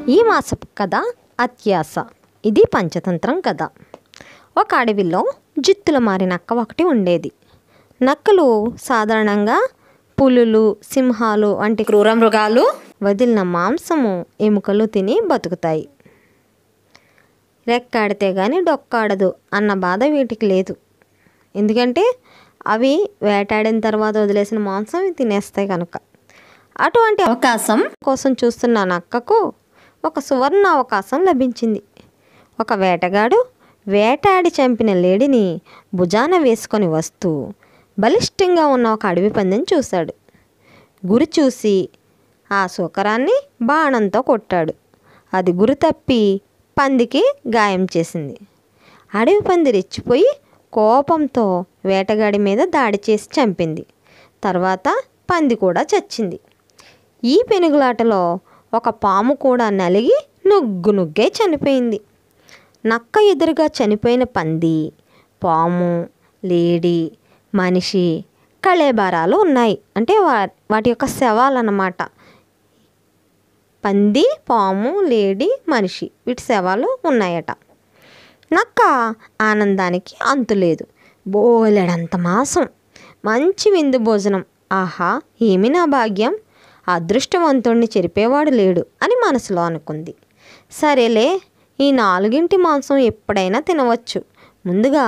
ఈ మాసపు కథ అత్యాస. ఇది పంచతంత్రం కథ. ఒక అడవిలో జిత్తుల మారి నక్క ఒకటి ఉండేది. నక్కలు సాధారణంగా పులులు, సింహాలు వంటి క్రూర మృగాలు వదిలిన మాంసము, ఎముకలు తిని బతుకుతాయి. రెక్కాడితే కానీ డొక్కాడదు అన్న బాధ వీటికి లేదు. ఎందుకంటే అవి వేటాడిన తర్వాత వదిలేసిన మాంసం తినేస్తాయి కనుక. అటువంటి అవకాశం కోసం చూస్తున్న నక్కకు ఒక సువర్ణ అవకాశం లభించింది. ఒక వేటగాడు వేటాడి చంపిన లేడిని భుజాన వేసుకొని వస్తూ బలిష్టంగా ఉన్న ఒక అడవి పందిని చూశాడు. గురి చూసి ఆ శూకరాన్ని బాణంతో కొట్టాడు. అది గురి తప్పి పందికి గాయం చేసింది. అడవి పంది రెచ్చిపోయి కోపంతో వేటగాడి మీద దాడి చేసి చంపింది. తర్వాత పంది కూడా చచ్చింది. ఈ పెనుగులాటలో ఒక పాము కూడా నలిగి నుగ్గునుగ్గే చనిపోయింది. నక్క ఎదురుగా చనిపోయిన పంది, పాము, లేడి, మనిషి కళేబారాలు ఉన్నాయి. అంటే వాటి యొక్క శవాలన్నమాట. పంది, పాము, లేడి, మనిషి వీటి శవాలు ఉన్నాయట. నక్క ఆనందానికి అంతులేదు. బోలెడంత మాంసం, మంచి విందు భోజనం. ఆహా, ఏమి నా భాగ్యం! అదృష్టవంతుణ్ణి చెరిపేవాడు లేడు అని మనసులో అనుకుంది. సరేలే, ఈ 4 మాంసం ఎప్పుడైనా తినవచ్చు. ముందుగా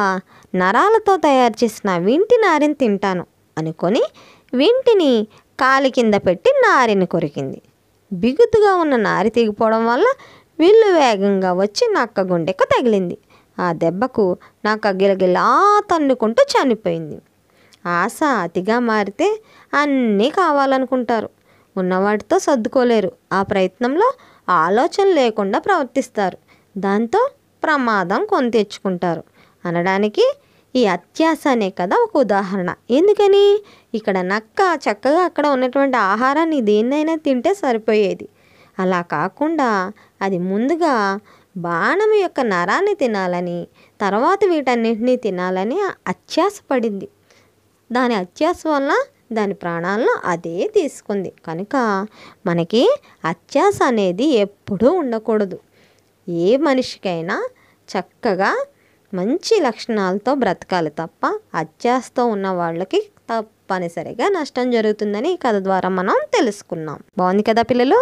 నరాలతో తయారు చేసిన వింటి నారిని తింటాను అనుకొని వింటిని కాలి కింద పెట్టి నారిని కొరికింది. బిగుతుగా ఉన్న నారి తెగిపోవడం వల్ల విల్లు వేగంగా వచ్చి నక్క గుండెకు తగిలింది. ఆ దెబ్బకు నక్క గిలగిలా తన్నుకుంటూ చనిపోయింది. ఆశ అతిగా మారితే అన్నీ కావాలనుకుంటారు. ఉన్నవాటితో సర్దుకోలేరు. ఆ ప్రయత్నంలో ఆలోచన లేకుండా ప్రవర్తిస్తారు. దాంతో ప్రమాదం కొని తెచ్చుకుంటారు అనడానికి ఈ అత్యాస అనే కదా ఒక ఉదాహరణ. ఎందుకని? ఇక్కడ నక్క చక్కగా అక్కడ ఉన్నటువంటి ఆహారాన్ని దేన్నైనా తింటే సరిపోయేది. అలా కాకుండా అది ముందుగా బాణం యొక్క నరాన్ని తినాలని, తర్వాత వీటన్నింటినీ తినాలని అత్యాస పడింది. దాని అత్యాస వల్ల దాని ప్రాణాలను అదే తీసుకుంది. కనుక మనకి అత్యాస అనేది ఎప్పుడూ ఉండకూడదు. ఏ మనిషికైనా చక్కగా మంచి లక్షణాలతో బ్రతకాలి తప్ప అత్యాసతో ఉన్న వాళ్ళకి తప్పనిసరిగా నష్టం జరుగుతుందని ఈ కథ ద్వారా మనం తెలుసుకున్నాం. బాగుంది కదా పిల్లలు?